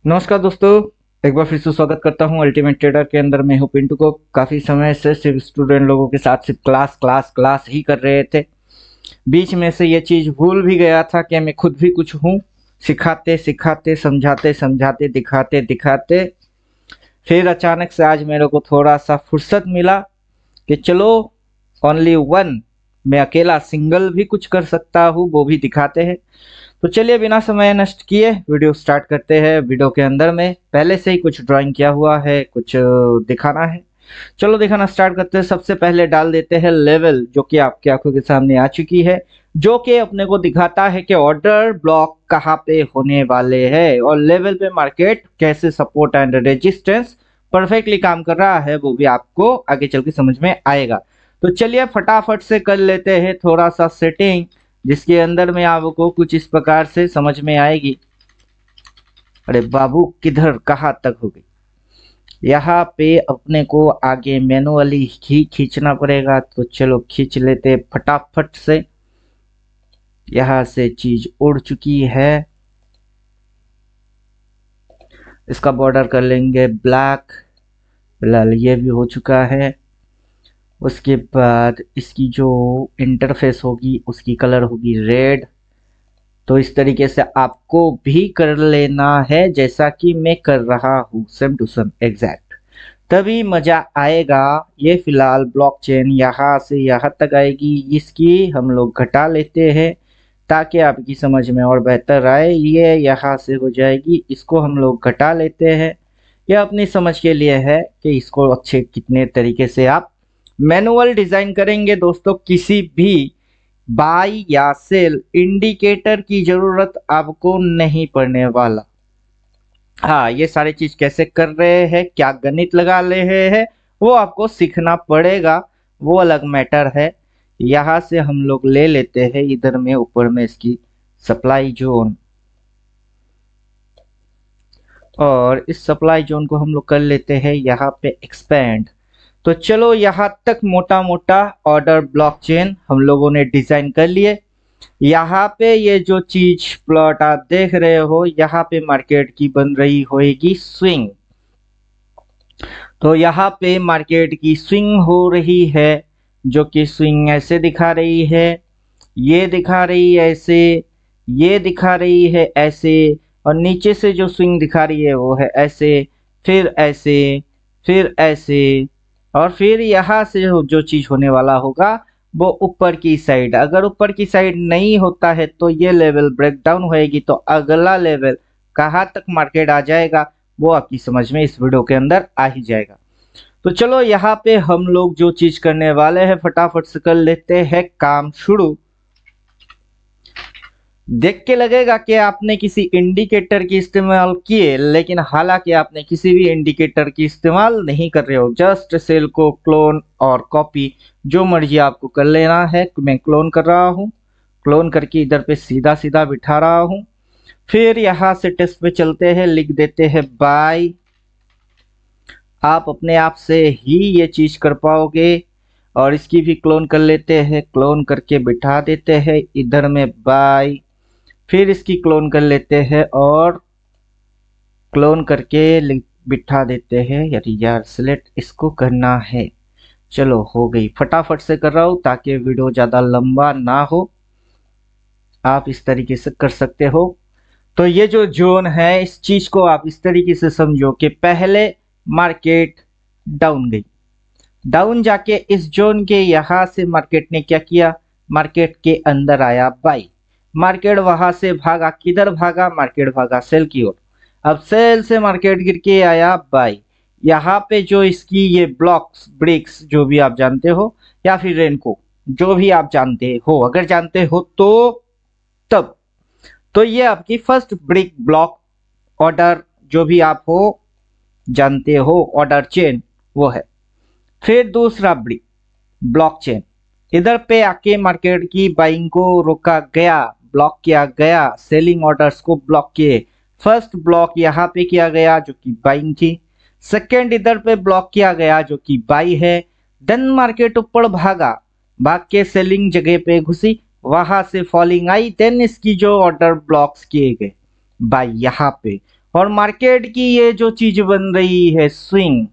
नमस्कार दोस्तों। एक बार फिर से स्वागत करता हूं अल्टीमेट ट्रेडर के अंदर। मैं हूं पिंटू को। काफ़ी समय से सिर्फ स्टूडेंट लोगों के साथ सिर्फ क्लास क्लास क्लास ही कर रहे थे। बीच में से ये चीज़ भूल भी गया था कि मैं खुद भी कुछ हूं, सिखाते सिखाते समझाते समझाते दिखाते दिखाते। फिर अचानक से आज मेरे को थोड़ा सा फुर्सत मिला कि चलो ओनली वन, मैं अकेला सिंगल भी कुछ कर सकता हूँ, वो भी दिखाते हैं। तो चलिए बिना समय नष्ट किए वीडियो स्टार्ट करते हैं। वीडियो के अंदर में पहले से ही कुछ ड्राइंग किया हुआ है, कुछ दिखाना है। चलो दिखाना स्टार्ट करते हैं। सबसे पहले डाल देते हैं लेवल, जो कि आपकी आंखों के सामने आ चुकी है, जो कि अपने को दिखाता है कि ऑर्डर ब्लॉक कहाँ पे होने वाले हैं और लेवल पे मार्केट कैसे सपोर्ट एंड रेजिस्टेंस परफेक्टली काम कर रहा है, वो भी आपको आगे चल के समझ में आएगा। तो चलिए फटाफट से कर लेते हैं थोड़ा सा सेटिंग, जिसके अंदर में आपको कुछ इस प्रकार से समझ में आएगी। अरे बाबू किधर कहाँ तक हो गई। यहाँ पे अपने को आगे मैनुअली ही खींचना पड़ेगा, तो चलो खींच लेते फटाफट से। यहाँ से चीज उड़ चुकी है। इसका बॉर्डर कर लेंगे ब्लैक। फिलहाल ये भी हो चुका है। उसके बाद इसकी जो इंटरफेस होगी उसकी कलर होगी रेड। तो इस तरीके से आपको भी कर लेना है, जैसा कि मैं कर रहा हूँ, सेम टू सेम एग्जैक्ट, तभी मजा आएगा। ये फिलहाल ब्लॉकचेन यहाँ से यहाँ तक आएगी, इसकी हम लोग घटा लेते हैं ताकि आपकी समझ में और बेहतर आए। ये यहाँ से हो जाएगी, इसको हम लोग घटा लेते हैं। यह अपनी समझ के लिए है कि इसको अच्छे कितने तरीके से आप मैनुअल डिजाइन करेंगे। दोस्तों किसी भी बाई या सेल इंडिकेटर की जरूरत आपको नहीं पड़ने वाला। हाँ, ये सारी चीज कैसे कर रहे हैं, क्या गणित लगा रहे हैं, वो आपको सीखना पड़ेगा, वो अलग मैटर है। यहाँ से हम लोग ले लेते हैं इधर में ऊपर में इसकी सप्लाई जोन, और इस सप्लाई जोन को हम लोग कर लेते हैं यहाँ पे एक्सपेंड। तो चलो यहाँ तक मोटा मोटा ऑर्डर ब्लॉकचेन हम लोगों ने डिजाइन कर लिए। यहाँ पे ये जो चीज प्लॉट आप देख रहे हो, यहाँ पे मार्केट की बन रही होगी स्विंग। तो यहाँ पे मार्केट की स्विंग हो रही है, जो कि स्विंग ऐसे दिखा रही है, ये दिखा रही है ऐसे, ये दिखा रही है ऐसे, और नीचे से जो स्विंग दिखा रही है वो है ऐसे, फिर ऐसे, फिर ऐसे, और फिर यहाँ से जो चीज होने वाला होगा वो ऊपर की साइड। अगर ऊपर की साइड नहीं होता है तो ये लेवल ब्रेक डाउन होएगी, तो अगला लेवल कहाँ तक मार्केट आ जाएगा वो आपकी समझ में इस वीडियो के अंदर आ ही जाएगा। तो चलो यहाँ पे हम लोग जो चीज करने वाले हैं फटाफट से कर लेते हैं काम शुरू। देख के लगेगा कि आपने किसी इंडिकेटर की इस्तेमाल किए, लेकिन हालांकि आपने किसी भी इंडिकेटर की इस्तेमाल नहीं कर रहे हो। जस्ट सेल को क्लोन और कॉपी जो मर्जी आपको कर लेना है। मैं क्लोन कर रहा हूँ, क्लोन करके इधर पे सीधा सीधा बिठा रहा हूँ। फिर यहाँ से टेस्ट पे चलते हैं, लिख देते हैं बाय। आप अपने आप से ही ये चीज कर पाओगे। और इसकी भी क्लोन कर लेते हैं, क्लोन करके बिठा देते हैं इधर में बाय। फिर इसकी क्लोन कर लेते हैं और क्लोन करके बिठा देते हैं। यार यार सिलेक्ट इसको करना है। चलो हो गई, फटाफट से कर रहा हूँ ताकि वीडियो ज़्यादा लंबा ना हो। आप इस तरीके से कर सकते हो। तो ये जो जोन है, इस चीज को आप इस तरीके से समझो कि पहले मार्केट डाउन गई, डाउन जाके इस जोन के यहाँ से मार्केट ने क्या किया, मार्केट के अंदर आया बाई। मार्केट वहां से भागा, किधर भागा, मार्केट भागा सेल की ओर। अब सेल से मार्केट गिर के आया बाई। यहाँ पे जो इसकी ये ब्लॉक्स ब्रिक्स जो भी आप जानते हो, या फिर रेनको जो भी आप जानते हो, अगर जानते हो तो तब, तो ये आपकी फर्स्ट ब्रिक ब्लॉक ऑर्डर जो भी आप हो जानते हो ऑर्डर चेन, वो है। फिर दूसरा ब्लॉकचेन, इधर पे आके मार्केट की बाइंग को रोका गया, ब्लॉक किया गया, सेलिंग ऑर्डर्स को ब्लॉक किए। फर्स्ट ब्लॉक यहाँ पे किया गया जो कि बाइंग थी, सेकेंड इधर पे ब्लॉक किया गया जो कि बाई है। देन मार्केट ऊपर भागा, भाग के सेलिंग जगह पे घुसी, वहां से फॉलिंग आई, देन इसकी जो ऑर्डर ब्लॉक्स किए गए बाई यहाँ पे, और मार्केट की ये जो चीज बन रही है स्विंग,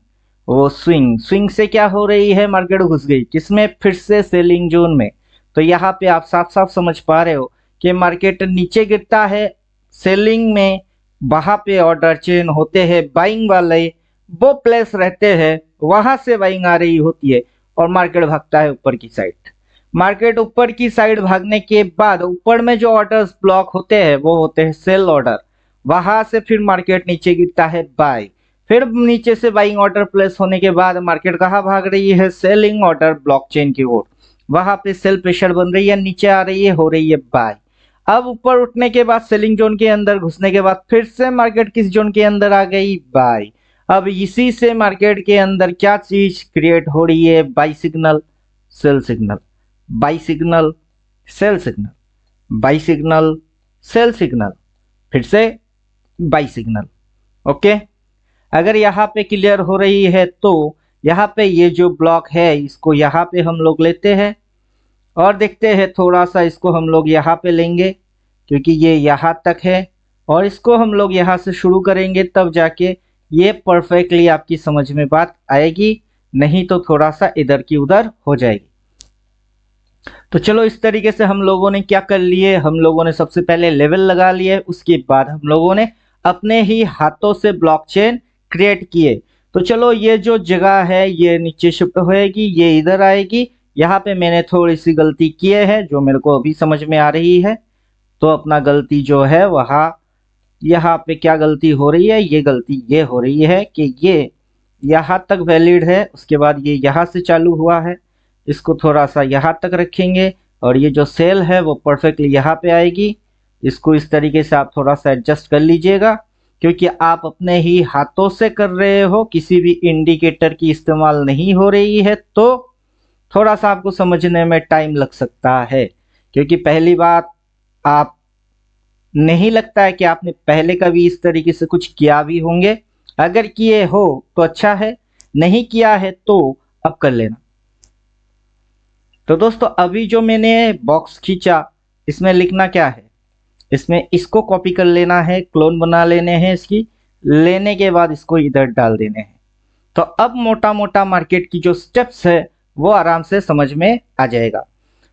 वो स्विंग स्विंग से क्या हो रही है, मार्केट घुस गई किसमें, फिर से सेलिंग जोन में। तो यहाँ पे आप साफ साफ समझ पा रहे हो कि मार्केट नीचे गिरता है सेलिंग में, वहां पे ऑर्डर चेन होते हैं, बाइंग वाले वो प्लेस रहते हैं, वहां से बाइंग आ रही होती है और मार्केट भागता है ऊपर की साइड। मार्केट ऊपर की साइड भागने के बाद ऊपर में जो ऑर्डर्स ब्लॉक होते हैं वो होते हैं सेल ऑर्डर, वहां से फिर मार्केट नीचे गिरता है बाय, फिर नीचे से बाइंग ऑर्डर प्लेस होने के बाद मार्केट कहाँ भाग रही है, सेलिंग ऑर्डर ब्लॉकचेन की ओर, वहां पे सेल प्रेशर बन रही है, नीचे आ रही है, हो रही है बाय। अब ऊपर उठने के बाद सेलिंग जोन के अंदर घुसने के बाद फिर से मार्केट किस जोन के अंदर आ गई, बाय। अब इसी से मार्केट के अंदर क्या चीज क्रिएट हो रही है, by signal cell signal, by signal cell signal, by signal cell signal, फिर से बाई सिग्नल। ओके, अगर यहाँ पे क्लियर हो रही है तो यहाँ पे ये जो ब्लॉक है इसको यहाँ पे हम लोग लेते हैं और देखते हैं, थोड़ा सा इसको हम लोग यहाँ पे लेंगे क्योंकि ये यहाँ तक है, और इसको हम लोग यहाँ से शुरू करेंगे, तब जाके ये परफेक्टली आपकी समझ में बात आएगी, नहीं तो थोड़ा सा इधर की उधर हो जाएगी। तो चलो इस तरीके से हम लोगों ने क्या कर लिए, हम लोगों ने सबसे पहले लेवल लगा लिए, उसके बाद हम लोगों ने अपने ही हाथों से ब्लॉकचेन क्रिएट किए। तो चलो ये जो जगह है ये नीचे शिफ्ट होएगी, ये इधर आएगी। यहाँ पे मैंने थोड़ी सी गलती की है जो मेरे को अभी समझ में आ रही है, तो अपना गलती जो है वहाँ, यहाँ पे क्या गलती हो रही है, ये गलती ये हो रही है कि ये यहाँ तक वैलिड है, उसके बाद ये यहाँ से चालू हुआ है, इसको थोड़ा सा यहाँ तक रखेंगे और ये जो सेल है वो परफेक्टली यहाँ पे आएगी। इसको इस तरीके से आप थोड़ा सा एडजस्ट कर लीजिएगा क्योंकि आप अपने ही हाथों से कर रहे हो, किसी भी इंडिकेटर की इस्तेमाल नहीं हो रही है, तो थोड़ा सा आपको समझने में टाइम लग सकता है क्योंकि पहली बात, आप नहीं लगता है कि आपने पहले कभी इस तरीके से कुछ किया भी होंगे, अगर किए हो तो अच्छा है, नहीं किया है तो अब कर लेना। तो दोस्तों अभी जो मैंने बॉक्स खींचा इसमें लिखना क्या है, इसमें इसको कॉपी कर लेना है, क्लोन बना लेने हैं इसकी, लेने के बाद इसको इधर डाल देने हैं। तो अब मोटा मोटा मार्केट की जो स्टेप्स है वो आराम से समझ में आ जाएगा।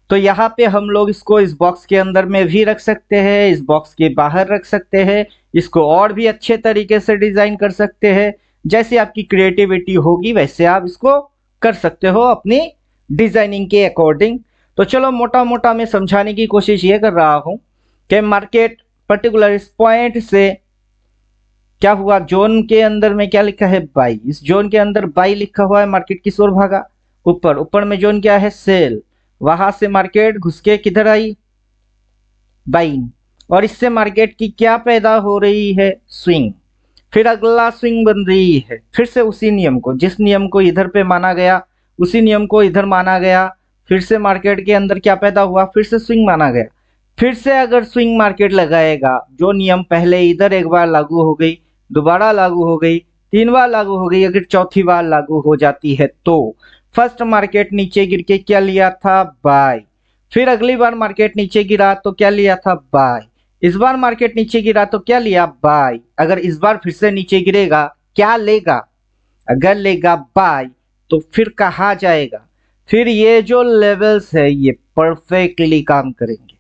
तो यहाँ पे हम लोग इसको इस बॉक्स के अंदर में भी रख सकते हैं, इस बॉक्स के बाहर रख सकते हैं, इसको और भी अच्छे तरीके से डिजाइन कर सकते हैं, जैसे आपकी क्रिएटिविटी होगी वैसे आप इसको कर सकते हो अपनी डिजाइनिंग के अकॉर्डिंग। तो चलो मोटा मोटा मैं समझाने की कोशिश ये कर रहा हूँ कि मार्केट पर्टिकुलर इस पॉइंट से क्या हुआ, जोन के अंदर में क्या लिखा है, बाई, इस जोन के अंदर बाई लिखा हुआ है, मार्केट किस ओर भागा, ऊपर, ऊपर में जोन क्या है, सेल, वहां से मार्केट घुस के किधर आई, बाइंग, और इससे मार्केट की क्या पैदा हो रही है, स्विंग। फिर अगला स्विंग बन रही है, फिर से उसी नियम को, जिस नियम को इधर पे माना गया उसी नियम को इधर माना गया, फिर से मार्केट के अंदर क्या पैदा हुआ, फिर से स्विंग माना गया, फिर से अगर स्विंग मार्केट लगाएगा, जो नियम पहले इधर एक बार लागू हो गई, दोबारा लागू हो गई, 3 बार लागू हो गई, अगर चौथी बार लागू हो जाती है तो फर्स्ट मार्केट नीचे गिर के क्या लिया था, बाय, फिर अगली बार मार्केट नीचे गिरा तो क्या लिया था, बाय, इस बार मार्केट नीचे गिरा तो क्या लिया, बाय, अगर इस बार फिर से नीचे गिरेगा क्या लेगा, अगर लेगा बाय तो फिर कहाँ जाएगा, फिर ये जो लेवल्स है ये परफेक्टली काम करेंगे।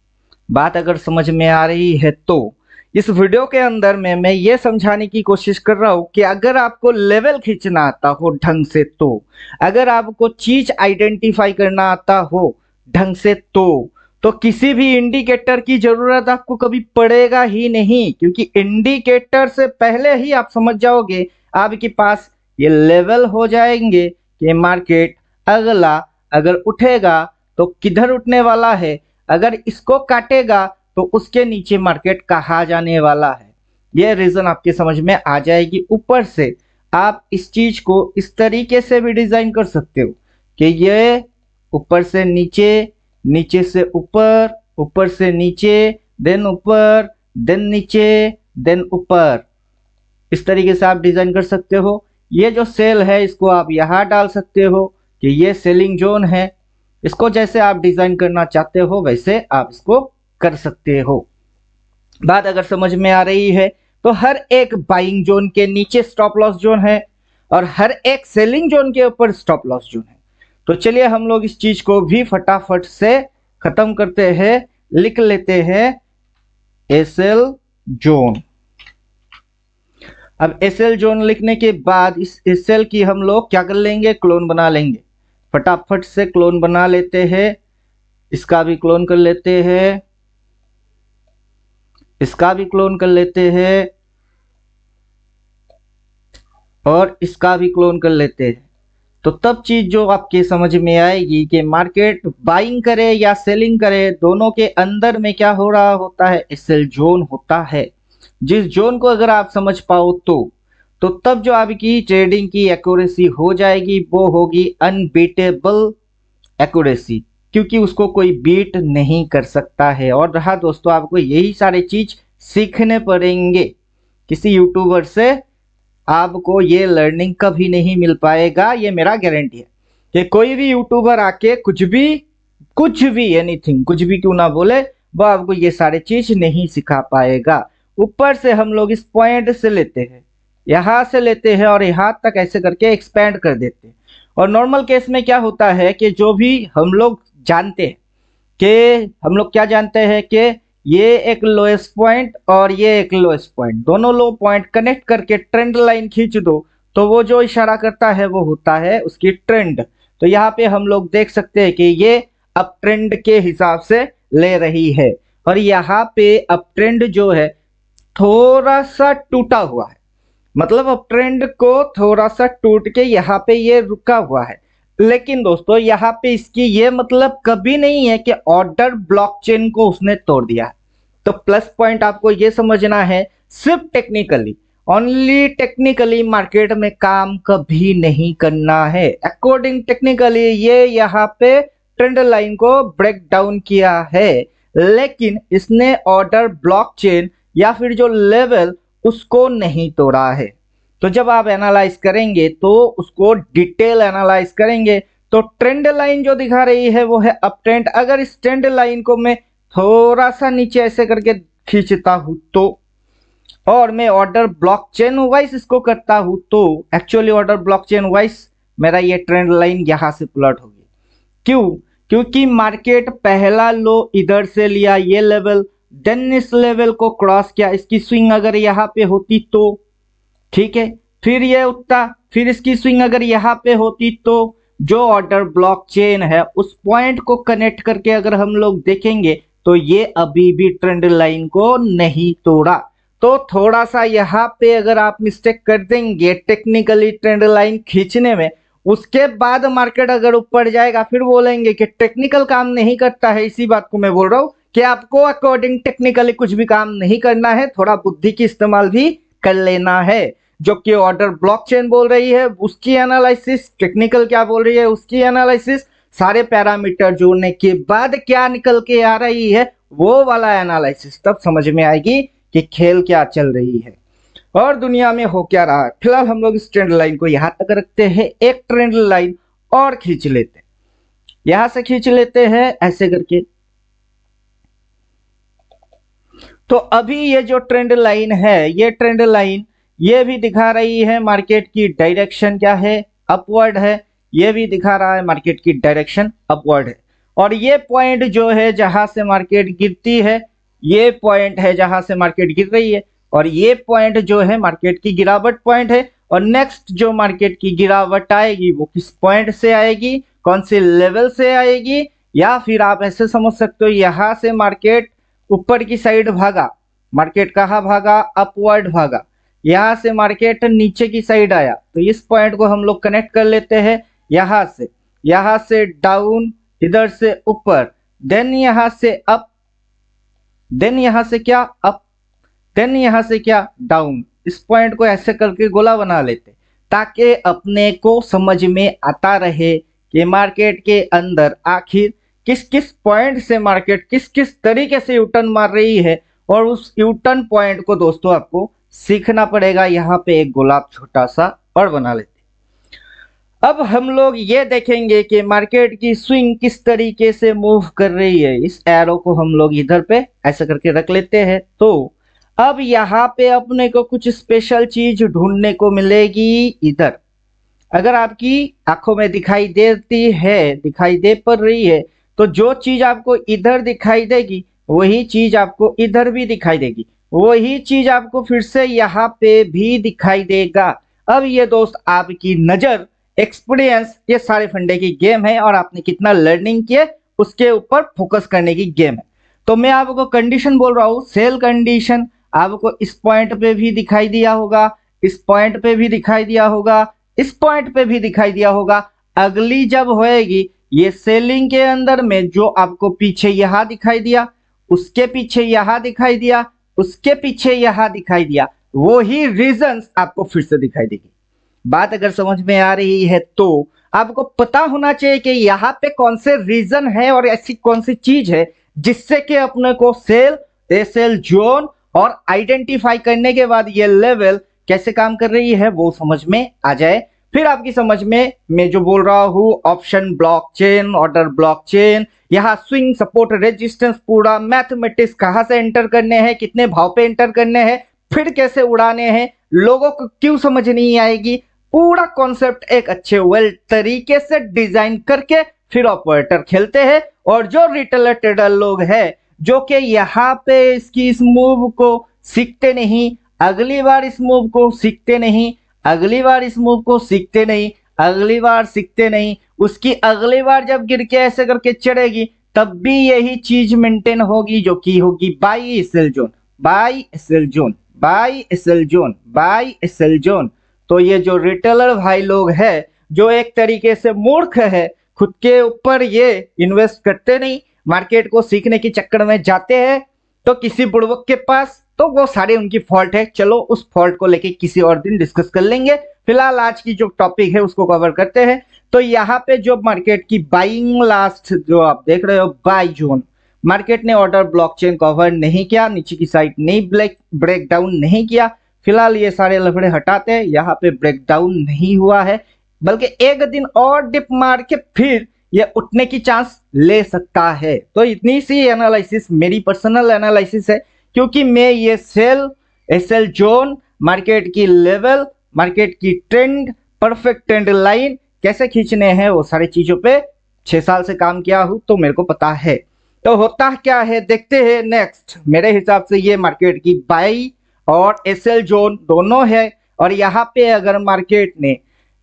बात अगर समझ में आ रही है तो इस वीडियो के अंदर में मैं ये समझाने की कोशिश कर रहा हूं कि अगर आपको लेवल खींचना आता हो ढंग से, तो अगर आपको चीज आइडेंटिफाई करना आता हो ढंग से, तो किसी भी इंडिकेटर की जरूरत आपको कभी पड़ेगा ही नहीं, क्योंकि इंडिकेटर से पहले ही आप समझ जाओगे आपके पास ये लेवल हो जाएंगे कि मार्केट अगला अगर उठेगा तो किधर उठने वाला है, अगर इसको काटेगा तो उसके नीचे मार्केट कहाँ जाने वाला है। ये रीजन आपके समझ में आ जाएगी। ऊपर से आप इस चीज को इस तरीके से भी डिजाइन कर सकते हो कि ये ऊपर से नीचे, नीचे से ऊपर, ऊपर से नीचे, देन ऊपर, देन नीचे, देन ऊपर, इस तरीके से आप डिजाइन कर सकते हो। ये जो सेल है इसको आप यहाँ डाल सकते हो कि ये सेलिंग जोन है, इसको जैसे आप डिजाइन करना चाहते हो वैसे आप इसको कर सकते हो। बात अगर समझ में आ रही है तो हर एक बाइंग जोन के नीचे स्टॉप लॉस जोन है और हर एक सेलिंग जोन के ऊपर स्टॉप लॉस जोन है। तो चलिए हम लोग इस चीज को भी फटाफट से खत्म करते हैं, लिख लेते हैं एसएल जोन। अब एसएल जोन लिखने के बाद इस एसएल की हम लोग क्या कर लेंगे, क्लोन बना लेंगे। फटाफट से क्लोन बना लेते हैं, इसका भी क्लोन कर लेते हैं, इसका भी क्लोन कर लेते हैं और इसका भी क्लोन कर लेते हैं। तो तब चीज जो आपके समझ में आएगी कि मार्केट बाइंग करे या सेलिंग करे, दोनों के अंदर में क्या हो रहा होता है, एसएल जोन होता है। जिस जोन को अगर आप समझ पाओ तो तब जो आपकी ट्रेडिंग की एक्यूरेसी हो जाएगी वो होगी अनबीटेबल एक्यूरेसी, क्योंकि उसको कोई बीट नहीं कर सकता है। और रहा दोस्तों, आपको यही सारे चीज सीखने पड़ेंगे, किसी यूट्यूबर से आपको ये लर्निंग कभी नहीं मिल पाएगा, ये मेरा गारंटी है कि कोई भी यूट्यूबर आके कुछ भी एनीथिंग कुछ भी क्यों ना बोले, वो आपको ये सारे चीज नहीं सिखा पाएगा। ऊपर से हम लोग इस पॉइंट से लेते हैं, यहां से लेते हैं और यहां तक ऐसे करके एक्सपेंड कर देते हैं। और नॉर्मल केस में क्या होता है कि जो भी हम लोग जानते हैं कि हम लोग क्या जानते हैं कि ये एक लोएस्ट पॉइंट और ये एक लोएस्ट पॉइंट, दोनों लो पॉइंट कनेक्ट करके ट्रेंड लाइन खींच दो तो वो जो इशारा करता है वो होता है उसकी ट्रेंड। तो यहाँ पे हम लोग देख सकते हैं कि ये अप ट्रेंड के हिसाब से ले रही है और यहाँ पे अप ट्रेंड जो है थोड़ा सा टूटा हुआ है, मतलब अप ट्रेंड को थोड़ा सा टूट के यहाँ पे ये रुका हुआ है। लेकिन दोस्तों यहाँ पे इसकी ये मतलब कभी नहीं है कि ऑर्डर ब्लॉकचेन को उसने तोड़ दिया है। तो प्लस पॉइंट आपको ये समझना है, सिर्फ टेक्निकली, ओनली टेक्निकली मार्केट में काम कभी नहीं करना है। अकॉर्डिंग टेक्निकली ये यहाँ पे ट्रेंड लाइन को ब्रेक डाउन किया है, लेकिन इसने ऑर्डर ब्लॉकचेन या फिर जो लेवल उसको नहीं तोड़ा है। तो जब आप एनालाइज करेंगे तो उसको डिटेल एनालाइज करेंगे तो ट्रेंड लाइन जो दिखा रही है वो है अप ट्रेंड। अगर इस ट्रेंड लाइन को मैं थोड़ा सा नीचे ऐसे करके खींचता हूं तो, और मैं ऑर्डर ब्लॉकचेन वाइज इसको करता हूं तो एक्चुअली ऑर्डर ब्लॉकचेन वाइज मेरा ये ट्रेंड लाइन यहां से प्लॉट होगी। क्यों? क्योंकि मार्केट पहला लो इधर से लिया ये लेवल, देन इस लेवल को क्रॉस किया, इसकी स्विंग अगर यहाँ पे होती तो ठीक है, फिर ये उठता, फिर इसकी स्विंग अगर यहाँ पे होती तो जो ऑर्डर ब्लॉकचेन है उस पॉइंट को कनेक्ट करके अगर हम लोग देखेंगे तो ये अभी भी ट्रेंड लाइन को नहीं तोड़ा। तो थोड़ा सा यहाँ पे अगर आप मिस्टेक कर देंगे टेक्निकली ट्रेंड लाइन खींचने में, उसके बाद मार्केट अगर ऊपर जाएगा फिर बोलेंगे कि टेक्निकल काम नहीं करता है। इसी बात को मैं बोल रहा हूँ कि आपको अकॉर्डिंग टेक्निकली कुछ भी काम नहीं करना है, थोड़ा बुद्धि की इस्तेमाल भी कर लेना है। जो कि ऑर्डर ब्लॉकचेन बोल रही है उसकी एनालिसिस, टेक्निकल क्या बोल रही है उसकी एनालिसिस, सारे पैरामीटर जोड़ने के बाद क्या निकल के आ रही है वो वाला एनालिसिस, तब समझ में आएगी कि खेल क्या चल रही है और दुनिया में हो क्या रहा है। फिलहाल हम लोग इस ट्रेंड लाइन को यहां तक रखते हैं, एक ट्रेंड लाइन और खींच लेते हैं, यहां से खींच लेते हैं ऐसे करके। तो अभी ये जो ट्रेंड लाइन है, ये ट्रेंड लाइन ये भी दिखा रही है मार्केट की डायरेक्शन क्या है, अपवर्ड है। ये भी दिखा रहा है मार्केट की डायरेक्शन अपवर्ड है। और ये पॉइंट जो है जहां से मार्केट गिरती है, ये पॉइंट है जहां से मार्केट गिर रही है, और ये पॉइंट जो है मार्केट की गिरावट पॉइंट है। और नेक्स्ट जो मार्केट की गिरावट आएगी वो किस पॉइंट से आएगी, कौन से लेवल से आएगी, या फिर आप ऐसे समझ सकते हो यहां से मार्केट ऊपर की साइड भागा, मार्केट कहाँ भागा, अपवर्ड भागा, यहां से मार्केट नीचे की साइड आया। तो इस पॉइंट को हम लोग कनेक्ट कर लेते हैं, यहां से डाउन, इधर से ऊपर, देन यहां से अप, देन यहां से क्या अप, देन यहां से क्या डाउन। इस पॉइंट को ऐसे करके गोला बना लेते ताकि अपने को समझ में आता रहे कि मार्केट के अंदर आखिर किस किस पॉइंट से मार्केट किस किस तरीके से यूटर्न मार रही है। और उस यूटर्न पॉइंट को दोस्तों आपको सीखना पड़ेगा। यहाँ पे एक गुलाब छोटा सा और बना लेते। अब हम लोग ये देखेंगे कि मार्केट की स्विंग किस तरीके से मूव कर रही है। इस एरो को हम लोग इधर पे ऐसा करके रख लेते हैं। तो अब यहाँ पे अपने को कुछ स्पेशल चीज ढूंढने को मिलेगी इधर। अगर आपकी आंखों में दिखाई दे पड़ रही है, तो जो चीज आपको इधर दिखाई देगी वही चीज आपको इधर भी दिखाई देगी, वही चीज आपको फिर से यहाँ पे भी दिखाई देगा। अब ये दोस्त आपकी नजर, एक्सपीरियंस, ये सारे फंडे की गेम है और आपने कितना लर्निंग किए उसके ऊपर फोकस करने की गेम है। तो मैं आपको कंडीशन बोल रहा हूँ, सेल कंडीशन आपको इस पॉइंट पे भी दिखाई दिया होगा, इस पॉइंट पे भी दिखाई दिया होगा, इस पॉइंट पे भी दिखाई दिया होगा। अगली जब होएगी ये सेलिंग के अंदर में, जो आपको पीछे यहां दिखाई दिया, उसके पीछे यहां दिखाई दिया, उसके पीछे यहां दिखाई दिया, वो ही रीजंस आपको फिर से दिखाई देगी। बात अगर समझ में आ रही है तो आपको पता होना चाहिए कि यहाँ पे कौन से रीजन है और ऐसी कौन सी चीज है जिससे कि अपने को सेल, एसएल जोन और आइडेंटिफाई करने के बाद ये लेवल कैसे काम कर रही है वो समझ में आ जाए। फिर आपकी समझ में मैं जो बोल रहा हूँ, ऑप्शन ब्लॉकचेन, ऑर्डर ब्लॉकचेन, यहाँ स्विंग, सपोर्ट, रेजिस्टेंस, पूरा मैथमेटिक्स कहाँ से एंटर करने हैं, कितने भाव पे एंटर करने हैं, फिर कैसे उड़ाने हैं, लोगों को क्यों समझ नहीं आएगी, पूरा कॉन्सेप्ट एक अच्छे वेल तरीके से डिजाइन करके फिर ऑपरेटर खेलते हैं। और जो रिटेलर ट्रेडर लोग हैं जो कि यहाँ पे इसकी इस मूव को सीखते नहीं, अगली बार इस मूव को सीखते नहीं, अगली बार इस मूव को सीखते नहीं, अगली बार सीखते नहीं, उसकी अगली बार जब गिर के ऐसे करके चढ़ेगी तब भी यही चीज मेंटेन होगी, जो की होगी by SL zone, by SL zone, by SL zone, by SL zone. तो ये जो रिटेलर भाई लोग हैं जो एक तरीके से मूर्ख है, खुद के ऊपर ये इन्वेस्ट करते नहीं, मार्केट को सीखने के चक्कर में जाते हैं तो किसी बुड़बक के पास, तो वो सारे उनकी फॉल्ट है। चलो उस फॉल्ट को लेके किसी और दिन डिस्कस कर लेंगे, फिलहाल आज की जो टॉपिक है उसको कवर करते हैं। तो यहाँ पे जो मार्केट की बाइंग लास्ट जो आप देख रहे हो बाई जोन, मार्केट ने ऑर्डर ब्लॉकचेन कवर नहीं किया, नीचे की साइड नहीं ब्रेक डाउन नहीं किया। फिलहाल ये सारे लफड़े हटाते हैं, यहाँ पे ब्रेक डाउन नहीं हुआ है, बल्कि एक दिन और डिप मार के फिर ये उठने की चांस ले सकता है। तो इतनी सी एनालिसिस मेरी पर्सनल एनालिसिस है, क्योंकि मैं ये सेल, एसएल जोन, मार्केट की लेवल, मार्केट की ट्रेंड, परफेक्ट ट्रेंड लाइन कैसे खींचने हैं वो सारी चीजों पे 6 साल से काम किया हूं, तो मेरे को पता है। तो होता क्या है देखते हैं नेक्स्ट। मेरे हिसाब से ये मार्केट की बाई और एसएल जोन दोनों है, और यहाँ पे अगर मार्केट ने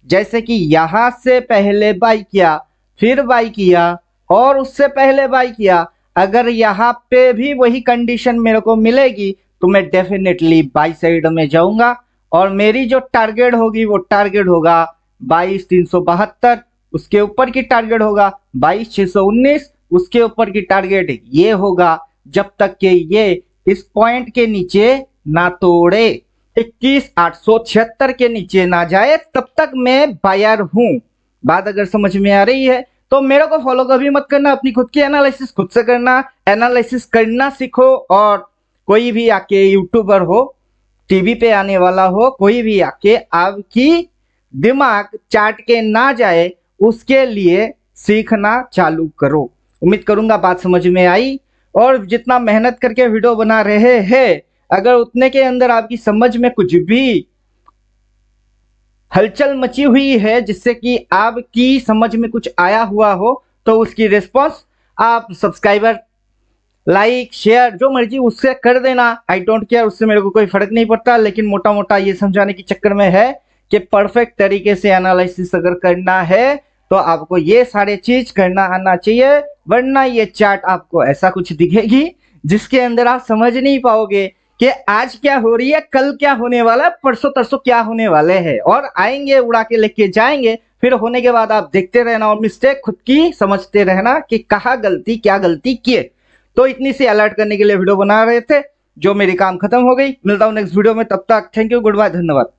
जैसे कि यहां से पहले बाई किया, फिर बाई किया और उससे पहले बाई किया, अगर यहाँ पे भी वही कंडीशन मेरे को मिलेगी तो मैं डेफिनेटली बाई साइड में जाऊंगा, और मेरी जो टारगेट होगी वो टारगेट होगा 22,372, उसके ऊपर की टारगेट होगा 22,619, उसके ऊपर की टारगेट ये होगा जब तक कि ये इस पॉइंट के नीचे ना तोड़े, 21,876 के नीचे ना जाए, तब तक मैं बायर हूं। बात अगर समझ में आ रही है तो मेरे को फॉलो कभी मत करना, अपनी खुद की एनालिसिस खुद से करना, एनालिसिस करना सीखो। और कोई भी आके यूट्यूबर हो, टीवी पे आने वाला हो, कोई भी आके आपकी दिमाग चाट के ना जाए, उसके लिए सीखना चालू करो। उम्मीद करूंगा बात समझ में आई, और जितना मेहनत करके वीडियो बना रहे हैं, अगर उतने के अंदर आपकी समझ में कुछ भी हलचल मची हुई है जिससे कि आपकी समझ में कुछ आया हुआ हो, तो उसकी रिस्पॉन्स आप सब्सक्राइबर, लाइक, शेयर जो मर्जी उससे कर देना। आई डोंट केयर, उससे मेरे को कोई फर्क नहीं पड़ता, लेकिन मोटा मोटा ये समझाने के चक्कर में है कि परफेक्ट तरीके से एनालिसिस अगर करना है तो आपको ये सारे चीज करना आना चाहिए, वरना ये चार्ट आपको ऐसा कुछ दिखेगी जिसके अंदर आप समझ नहीं पाओगे कि आज क्या हो रही है, कल क्या होने वाला है, परसों तरसों क्या होने वाले हैं, और आएंगे उड़ा के लेके जाएंगे। फिर होने के बाद आप देखते रहना और मिस्टेक खुद की समझते रहना कि कहाँ गलती, क्या गलती किए। तो इतनी सी अलर्ट करने के लिए वीडियो बना रहे थे, जो मेरी काम खत्म हो गई। मिलता हूं नेक्स्ट वीडियो में, तब तक थैंक यू, गुड बाय, धन्यवाद।